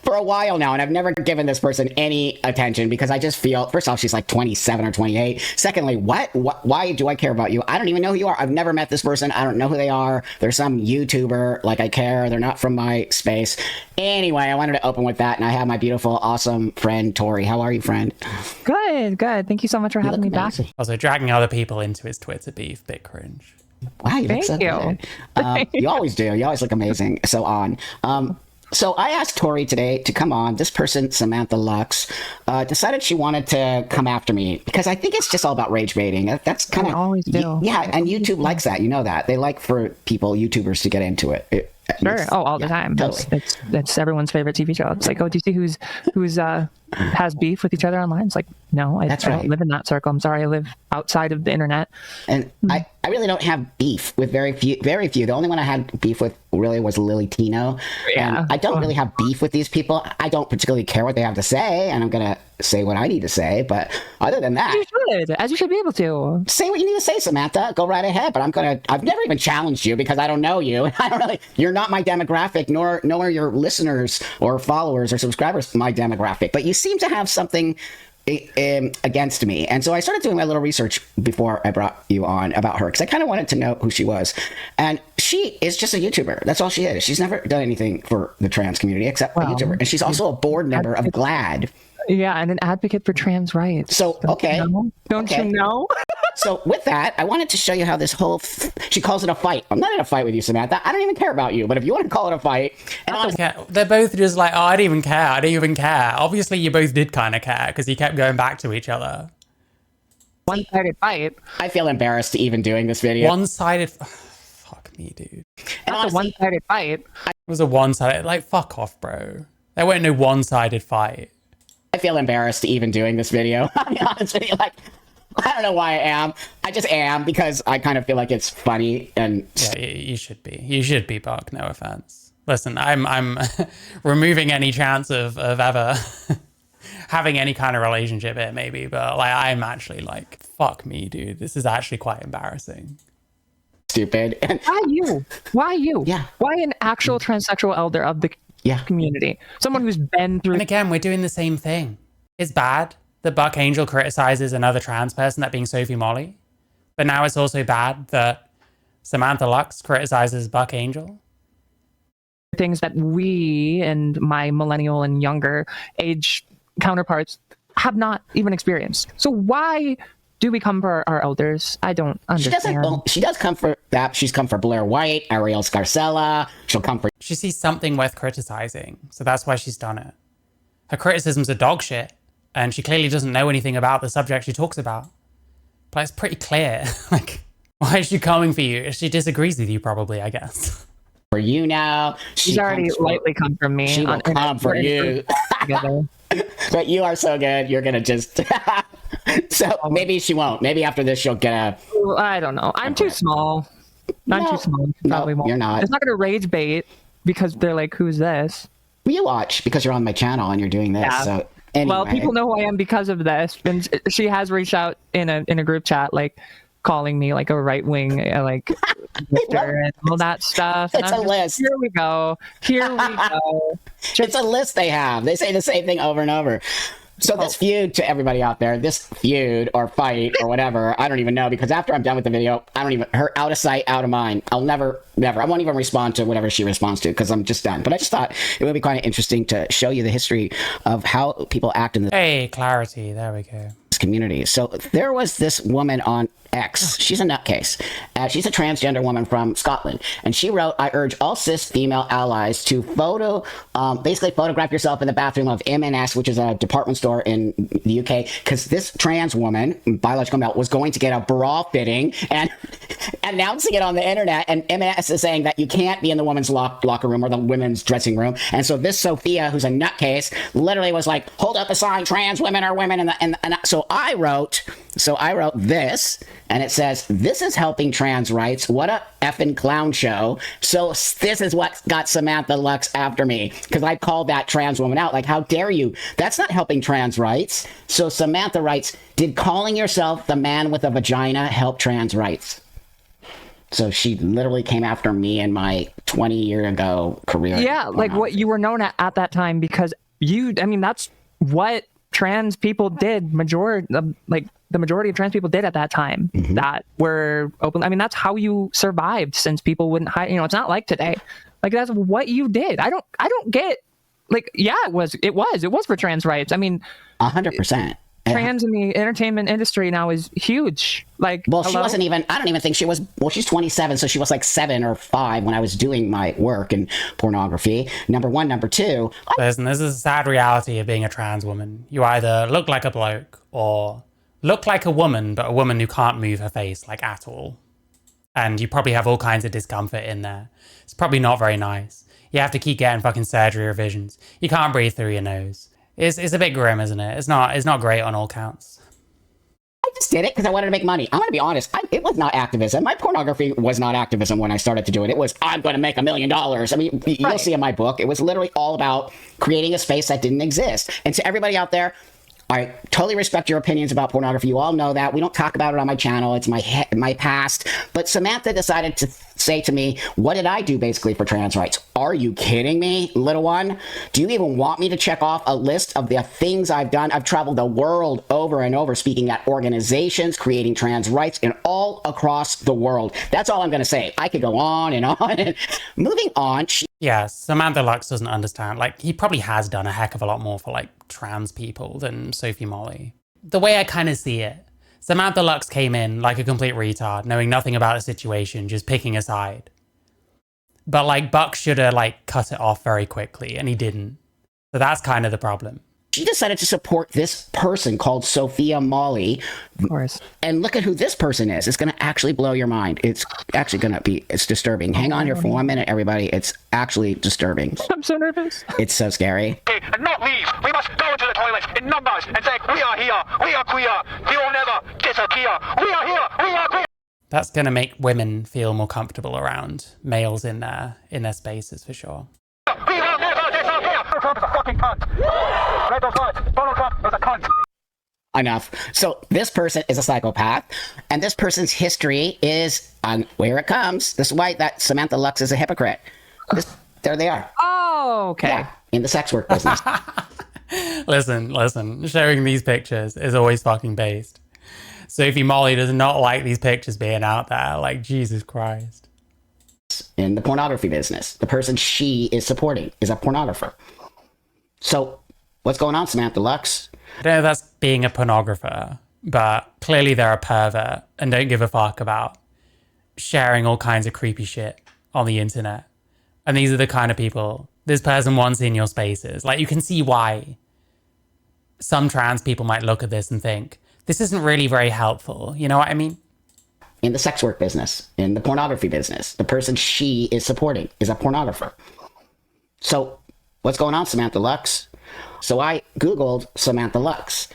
for a while now, and I've never given this person any attention because I just feel, first off, she's like 27 or 28. Secondly, why do I care about you? I don't even know who you are. I've never met this person. I don't know who they are. They're some YouTuber. Like, I care. They're not from my space. Anyway, I wanted to open with that, and I have my beautiful, awesome friend, Tori. How are you, friend? Good. Thank you so much for having me back. Also, dragging other people into his Twitter beef. Bit cringe. Wow, you look so good. You always do. You always look amazing. So on. So I asked Tori today to come on. This person, Samantha Lux, decided she wanted to come after me because I think it's just all about rage baiting. That's kind of always do. Yeah, and YouTube likes that. You know that they like for YouTubers to get into it. Sure. All the time. Totally. That's everyone's favorite TV show. It's like, oh, do you see who's has beef with each other online? It's like, no, I don't live in that circle. I'm sorry, I live outside of the internet. And I really don't have beef with very few. The only one I had beef with really was Lily Tino. Yeah. And I don't really have beef with these people. I don't particularly care what they have to say, and I'm gonna say what I need to say. But other than that, as you should be able to say what you need to say, Samantha. Go right ahead. But I've never even challenged you because I don't know you. You're not my demographic, nor are your listeners or followers or subscribers my demographic. But you seem to have something against me. And so I started doing my little research before I brought you on about her because I kind of wanted to know who she was. And she is just a YouTuber. That's all she is. She's never done anything for the trans community except a YouTuber. And she's also a board member of GLAAD. Yeah, and an advocate for trans rights. So, okay. Don't you know? So with that, I wanted to show you how this whole, she calls it a fight. I'm not in a fight with you, Samantha. I don't even care about you. But if you want to call it a fight. And Yeah, they're both just like, oh, I don't even care. I don't even care. Obviously, you both did kind of care because you kept going back to each other. One-sided fight. I feel embarrassed even doing this video. One-sided. Fuck me, dude. And That's a one-sided fight. It was a one-sided. Like, fuck off, bro. There weren't no one-sided fight. I feel embarrassed even doing this video. I'll be honest with you. Like, I don't know why I am. I just am because I kind of feel like it's funny and Yeah, you should be. You should be, Buck. No offense. Listen, I'm removing any chance of ever having any kind of relationship here, maybe. But like, I'm actually like, fuck me, dude. This is actually quite embarrassing. stupid. And Why you? Yeah. Why an actual transsexual elder of the community? Someone who's been through. And again, we're doing the same thing. It's bad that Buck Angel criticizes another trans person, that being Sophie Molly. But now it's also bad that Samantha Lux criticizes Buck Angel. Things that we and my millennial and younger age counterparts have not even experienced. So why do we come for our elders? I don't understand. She does come for that. She's come for Blair White, Ariel Scarcella. She'll come for. She sees something worth criticizing, so that's why she's done it. Her criticisms are dog shit, and she clearly doesn't know anything about the subject she talks about. But it's pretty clear. Like, why is she coming for you? She disagrees with you, probably, I guess. For you now. She's already lightly come from me. She will come for you. But you are so good. You're going to just. So maybe she won't. Maybe after this, she'll get a. I don't know. I'm too small. I'm too small. She probably won't. You're not. It's not going to rage bait because they're like, who's this? You watch because you're on my channel and you're doing this. Yeah. So anyway. Well, people know who I am because of this. And she has reached out in a group chat, like calling me like a right wing, like and all that stuff. It's a list. Here we go. It's a list they have. They say the same thing over and over. So this feud, to everybody out there, this feud or fight or whatever, I don't even know, because after I'm done with the video, her out of sight, out of mind. I'll never, I won't even respond to whatever she responds to because I'm just done. But I just thought it would be quite interesting to show you the history of how people act in this. Hey, clarity. There we go. Community. So there was this woman on X. She's a nutcase. She's a transgender woman from Scotland. And she wrote, I urge all cis female allies to basically photograph yourself in the bathroom of M&S, which is a department store in the UK, because this trans woman, biological male, was going to get a bra fitting and announcing it on the internet. And M&S is saying that you can't be in the women's locker room or the women's dressing room. And so this Sophia, who's a nutcase, literally was like, hold up a sign, trans women are women. So I wrote this, and it says, "This is helping trans rights. What a effing clown show." So this is what got Samantha Lux after me, because I called that trans woman out. Like, how dare you? That's not helping trans rights. So Samantha writes, "Did calling yourself the man with a vagina help trans rights?" So she literally came after me and my 20-year ago career. Yeah, like what you were known at that time, because that's what trans people did. The majority of trans people did at that time, that were open. I mean, that's how you survived, since people wouldn't hide. You know, it's not like today. Like, that's what you did. I don't get, like, yeah, it was for trans rights. I mean, 100%. Trans in the entertainment industry now is huge. Like, well, she wasn't even, I don't even think she was, well, she's 27, so she was like 7 or 5 when I was doing my work in pornography. Number one. Number two, Listen, this is a sad reality of being a trans woman. You either look like a bloke or look like a woman, but a woman who can't move her face, like, at all. And you probably have all kinds of discomfort in there. It's probably not very nice. You have to keep getting fucking surgery revisions. You can't breathe through your nose. It's a bit grim, isn't it? It's not great on all counts. I just did it because I wanted to make money. I'm going to be honest. It was not activism. My pornography was not activism when I started to do it. It was, I'm going to make $1 million. I mean, you'll see in my book, it was literally all about creating a space that didn't exist. And to everybody out there, I totally respect your opinions about pornography. You all know that. We don't talk about it on my channel. It's my past. But Samantha decided to say to me, what did I do basically for trans rights? Are you kidding me, little one? Do you even want me to check off a list of the things I've done? I've traveled the world over and over, speaking at organizations, creating trans rights, and all across the world. That's all I'm going to say. I could go on and on. Moving on. Yeah, Samantha Lux doesn't understand. Like, he probably has done a heck of a lot more for, like, trans people than Sophie Molly. The way I kind of see it, Samantha Lux came in like a complete retard, knowing nothing about the situation, just picking a side. But, like, Buck should have, like, cut it off very quickly, and he didn't. So that's kind of the problem. She decided to support this person called Sophia Molly. Of course. And look at who this person is. It's going to actually blow your mind. It's actually going to be, it's disturbing. Hang on here for 1 minute, everybody. It's actually disturbing. I'm so nervous. It's so scary. And not leave. We must go into the toilet in numbers and say, we are here, we are queer, we will never disappear. We are here, we are queer. That's going to make women feel more comfortable around males in their spaces, for sure. We will never disappear. Trump is a fucking cunt. Read those words. Donald Trump is a cunt. Enough. So this person is a psychopath, and this person's history is on where it comes. This is why that Samantha Lux is a hypocrite. There they are. Oh, okay. Yeah, in the sex work business. Listen. Showing these pictures is always fucking based. Sophie Molly does not like these pictures being out there. Like, Jesus Christ. In the pornography business, the person she is supporting is a pornographer. So what's going on, Samantha Lux? I don't know if that's being a pornographer, but clearly they're a pervert and don't give a fuck about sharing all kinds of creepy shit on the internet. And these are the kind of people this person wants in your spaces. Like, you can see why some trans people might look at this and think, this isn't really very helpful. You know what I mean? In the sex work business, in the pornography business, the person she is supporting is a pornographer. So what's going on, Samantha Lux? So I Googled Samantha Lux,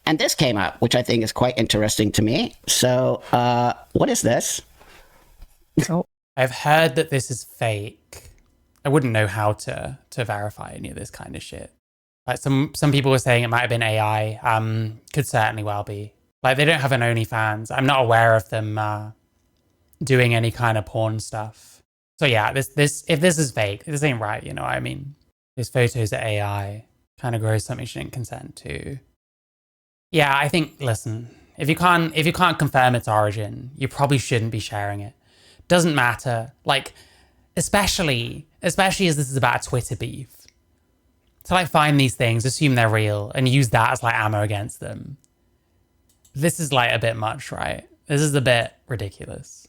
and this came up, which I think is quite interesting to me. So what is this? Oh. I've heard that this is fake. I wouldn't know how to verify any of this kind of shit. Like, some people were saying it might have been AI. Could certainly well be. Like, they don't have an OnlyFans. I'm not aware of them doing any kind of porn stuff. So yeah, this if this is fake, this ain't right. You know what I mean? These photos are AI. Kind of grows something you shouldn't consent to. Yeah, I think, listen, if you can't confirm its origin, you probably shouldn't be sharing it. Doesn't matter. Like, especially as this is about a Twitter beef. To, like, find these things, assume they're real, and use that as, like, ammo against them. This is, like, a bit much, right? This is a bit ridiculous.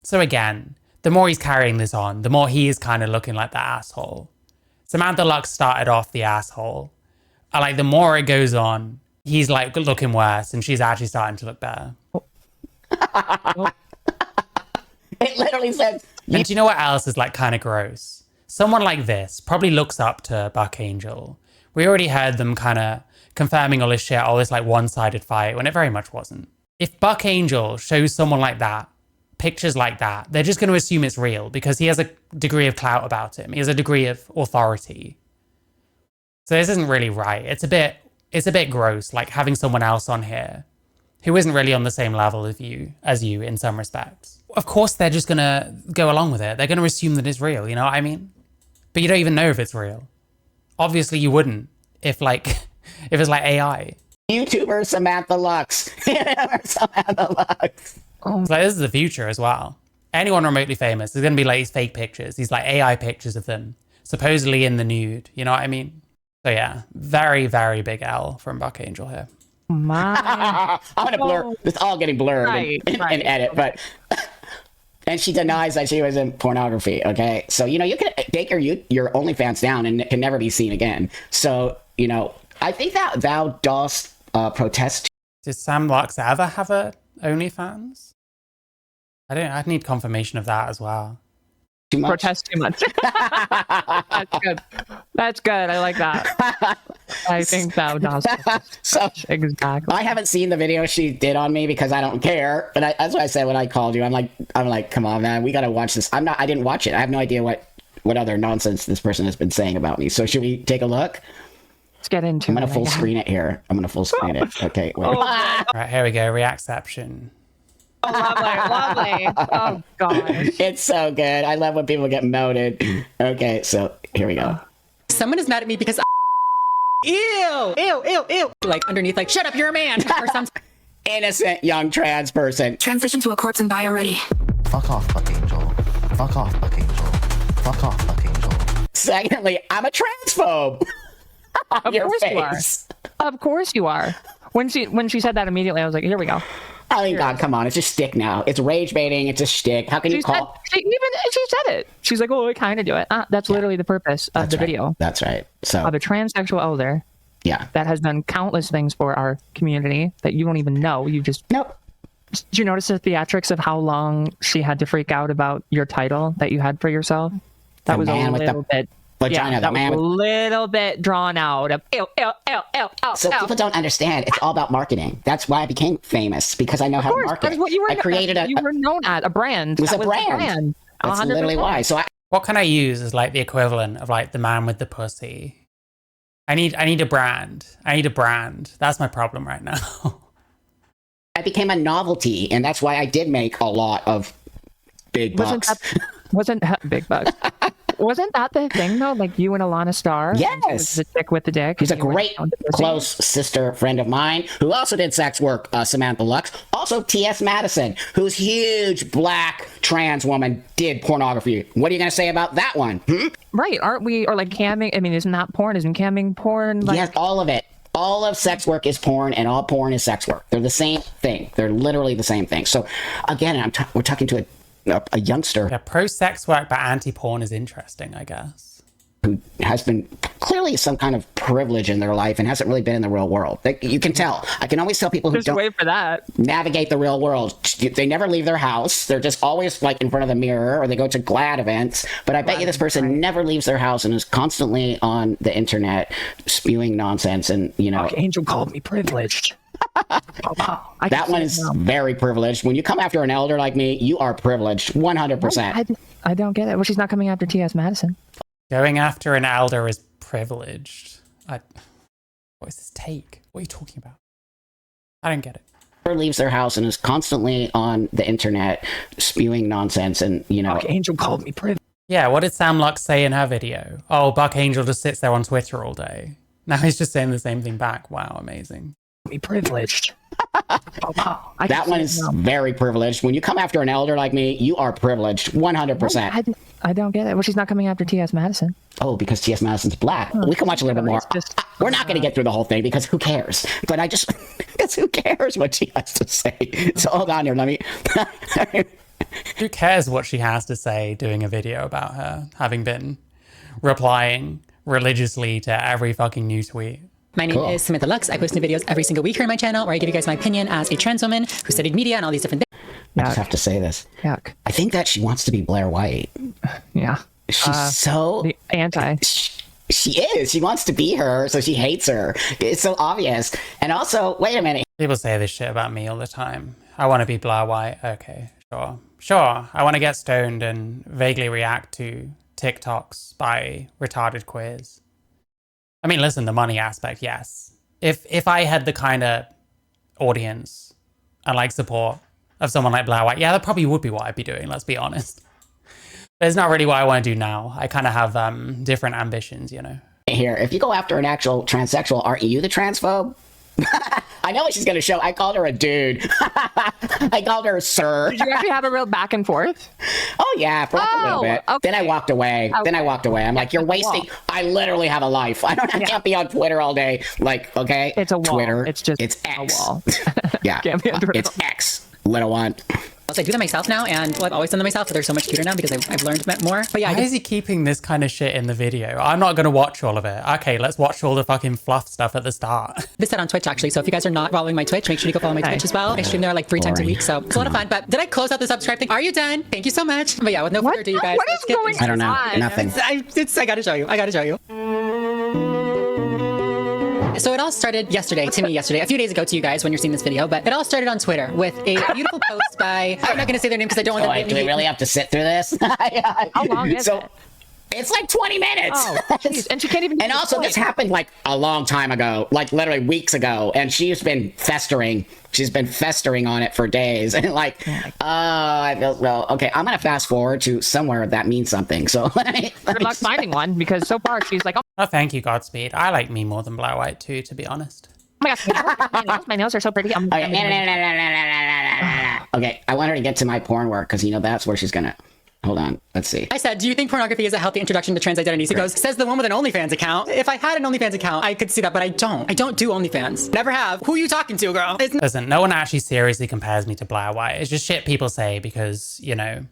So again, the more he's carrying this on, the more he is kind of looking like the asshole. Samantha Lux started off the asshole. And, like, the more it goes on, he's, like, looking worse, and she's actually starting to look better. It literally says... And do you know what else is, like, kind of gross? Someone like this probably looks up to Buck Angel. We already heard them kind of confirming all this shit, all this, like, one-sided fight, when it very much wasn't. If Buck Angel shows someone like that, pictures like that, they're just going to assume it's real because he has a degree of clout about him. He has a degree of authority. So this isn't really right. It's a bit gross, like having someone else on here who isn't really on the same level as you in some respects. Of course, they're just going to go along with it. They're going to assume that it's real, you know what I mean? But you don't even know if it's real. Obviously, you wouldn't if it's like AI. YouTuber Samantha Lux. Samantha Lux. So this is the future as well. Anyone remotely famous is going to be like these fake pictures, these like AI pictures of them, supposedly in the nude. You know what I mean? So yeah, very, very big L from Buck Angel here. My. I'm gonna blur. It's all getting blurred in edit, but. And she denies that she was in pornography. Okay, so you can take your OnlyFans down and it can never be seen again. So I think that thou dost protest. Did Sam Lux ever have a OnlyFans? I need confirmation of that as well. Too much? Protest too much. That's good. That's good. I like that. I think that does. So Exactly. I haven't seen the video she did on me because I don't care. But that's what I said when I called you. I'm like, come on, man, we gotta watch this. I didn't watch it. I have no idea what other nonsense this person has been saying about me. So should we take a look? Let's get into it. I'm gonna full screen it here. I'm gonna full screen it. Okay. Wait. Oh, All right, here we go. Reactception. lovely. Oh, gosh. It's so good. I love when people get moted. Okay, so here we go. Someone is mad at me because ew. Like underneath, like, shut up, you're a man. Or something. Innocent young trans person. Transition to a corpse and die already. Fuck off, Buck Angel. Fuck off, Buck Angel. Fuck off, Buck Angel. Secondly, I'm a transphobe. Of course you are. Of course you are. When she said that immediately, I was like, here we go. I mean, God, come on. It's just shtick now. It's rage baiting. It's a shtick. How can you call... She said it. She's like, oh, I kind of do it. That's literally the purpose of the video. That's right. So Of a transsexual elder. Yeah. That has done countless things for our community that you don't even know. You just... Nope. Did you notice the theatrics of how long she had to freak out about your title that you had for yourself? That was a little bit... Vagina, yeah, that was a little bit drawn out of So people don't understand. It's all about marketing. That's why I became famous, because I know how to market. That's what you were. I created you were known at a brand. It was a brand. That's 100%. literally why. So What can I use as like the equivalent of like the man with the pussy? I need a brand. I need a brand. That's my problem right now. I became a novelty, and that's why I did make a lot of big bucks. Wasn't big bucks? Wasn't that the thing though? Like you and Alana Starr? Yes. The dick with the dick. Who's a great close sister friend of mine who also did sex work, Samantha Lux. Also T.S. Madison, who's huge black trans woman, did pornography. What are you going to say about that one? Right. Aren't we? Or like camming? I mean, isn't that porn? Isn't camming porn? Like... Yes, all of it. All of sex work is porn, and all porn is sex work. They're the same thing. They're literally the same thing. So again, we're talking to a youngster. Yeah, pro-sex work but anti-porn is interesting, I guess. Who has been clearly some kind of privilege in their life and hasn't really been in the real world. You can tell. I can always tell people who don't wait for that. Navigate the real world. They never leave their house. They're just always like in front of the mirror, or they go to GLAAD events. But I bet you this person never leaves their house and is constantly on the internet spewing nonsense. And Angel called me privileged. That one is very privileged. When you come after an elder like me, you are privileged, 100%. I don't get it. Well, she's not coming after T.S. Madison. Going after an elder is privileged. What is this take? What are you talking about? I don't get it. Leaves their house and is constantly on the internet spewing nonsense. And Angel called me privileged. Yeah, what did Sam Lux say in her video? Oh, Buck Angel just sits there on Twitter all day. Now he's just saying the same thing back. Wow, amazing. Me privileged. That one is very privileged. When you come after an elder like me, you are privileged, 100%. I don't get it. Well, she's not coming after T.S. Madison. Oh, because T.S. Madison's black. We can watch a little bit more. We're not going to get through the whole thing because who cares? But because who cares what she has to say? So hold on here. Let me. Who cares what she has to say doing a video about her having been replying religiously to every fucking new tweet? My name is Samantha Lux. I post new videos every single week here on my channel where I give you guys my opinion as a trans woman who studied media and all these different things. I just have to say this. Yuck. I think that she wants to be Blair White. Yeah. She's so... The anti. She is. She wants to be her, so she hates her. It's so obvious. And also, wait a minute. People say this shit about me all the time. I want to be Blair White. Okay, sure. Sure, I want to get stoned and vaguely react to TikToks by retarded queers. I mean, listen, the money aspect, yes. If I had the kind of audience and like support of someone like Blair White, yeah, that probably would be what I'd be doing, let's be honest. But it's not really what I want to do now. I kind of have different ambitions, you know. Here, if you go after an actual transsexual, aren't you the transphobe? I know what she's gonna show. I called her a dude. I called her sir. Did you actually have a real back and forth? Oh yeah, for like a little bit. okay. Then I walked away. I'm like, you're wasting. I literally have a life. I can't be on Twitter all day. Like, okay, It's a wall. Twitter. It's just it's X. a wall. Yeah, Can't be on Twitter. it's X. Little one. I do them myself now, and well, I've always done them myself, but they're so much cuter now because I've learned more. But yeah, Why is he keeping this kind of shit in the video? I'm not going to watch all of it. Okay, let's watch all the fucking fluff stuff at the start. this set on Twitch actually, so if you guys are not following my Twitch, make sure you go follow my Twitch as well. I stream there like 3 times a week, so it's a lot of fun. But did I close out the subscribe thing? Are you done? Thank you so much. But yeah, with no further ado, you guys. What is going I don't know. on? Nothing. I gotta show you. I gotta show you. So it all started yesterday, to me yesterday, a few days ago to you guys when you're seeing this video, but it all started on Twitter with a beautiful post by, I'm not going to say their name because I don't want them to Do we really have to sit through this? How long is it? It's like 20 minutes. Oh, jeez. And she can't even. And also, this happened like a long time ago, like literally weeks ago, and she's been festering. She's been festering on it for days, and like, I feel well. Okay, I'm gonna fast forward to somewhere that means something. So Good luck finding one because so far she's like, Oh, thank you, Godspeed. I like me more than Blair White too, to be honest. oh my gosh, my nails are so pretty. Okay, okay, I want her to get to my porn work because you know that's where she's gonna. Hold on, let's see. I said, do you think pornography is a healthy introduction to trans identities? He goes, says the one with an OnlyFans account. If I had an OnlyFans account, I could see that, but I don't. I don't do OnlyFans. Never have. Who are you talking to, girl? Listen, no one actually seriously compares me to Blair White. It's just shit people say because, you know,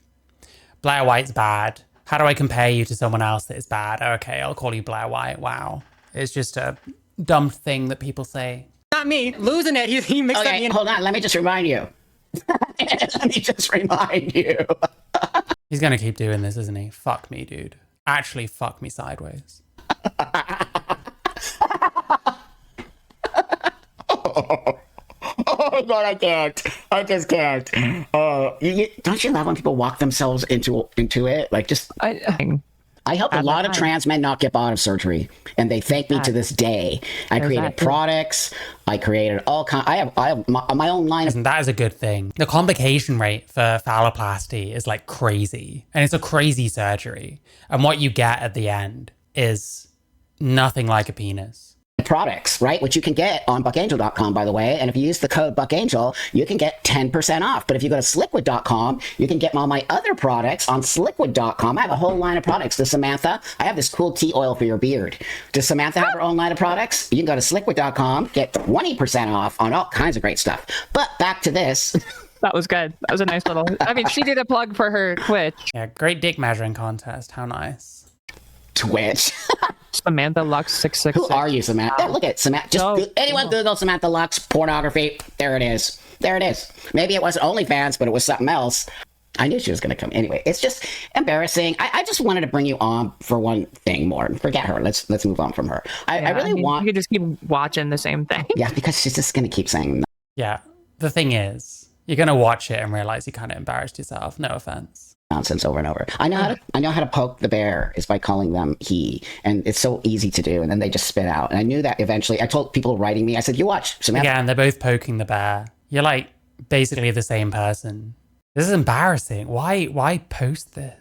Blair White's bad. How do I compare you to someone else that is bad? Okay, I'll call you Blair White. Wow. It's just a dumb thing that people say. Not me. Losing it. He mixed up me Okay, and hold on. Let me just remind you. Let me just remind you. He's gonna keep doing this, isn't he? Fuck me, dude. Actually, fuck me sideways. Oh God, I can't. I just can't. Don't you love when people walk themselves into it? Like just. I helped a lot of trans men not get bottom surgery, and they thank me to this day. I created products. I created all kinds. I have my own line. Listen, that is a good thing. The complication rate for phalloplasty is like crazy, and it's a crazy surgery. And what you get at the end is nothing like a penis. Products, right? Which you can get on buckangel.com, by the way. And if you use the code buckangel, you can get 10% off. But if you go to sliquid.com, you can get all my other products on sliquid.com. I have a whole line of products. Does Samantha? I have this cool tea oil for your beard. Does Samantha have her own line of products? You can go to sliquid.com, get 20% off on all kinds of great stuff. But back to this. That was good. That was a nice little. I mean, she did a plug for her Twitch. Yeah, great dick measuring contest. How nice. Twitch. Samantha Lux 666. Who are you, Samantha? Yeah, look at Samantha. Just anyone Google Samantha Lux pornography. There it is. There it is. Maybe it wasn't OnlyFans, but it was something else. I knew she was going to come. Anyway, it's just embarrassing. I just wanted to bring you on for one thing more. Forget her. Let's move on from her. I really want. You could just keep watching the same thing. Yeah, because she's just going to keep saying. Yeah. The thing is, you're gonna watch it and realize you kind of embarrassed yourself. No offense. Nonsense over and over. I know how to poke the bear is by calling them he, and it's so easy to do. And then they just spit out. And I knew that eventually. I told people writing me. I said, "You watch Samantha." Again, they're both poking the bear. You're like basically the same person. This is embarrassing. Why post this?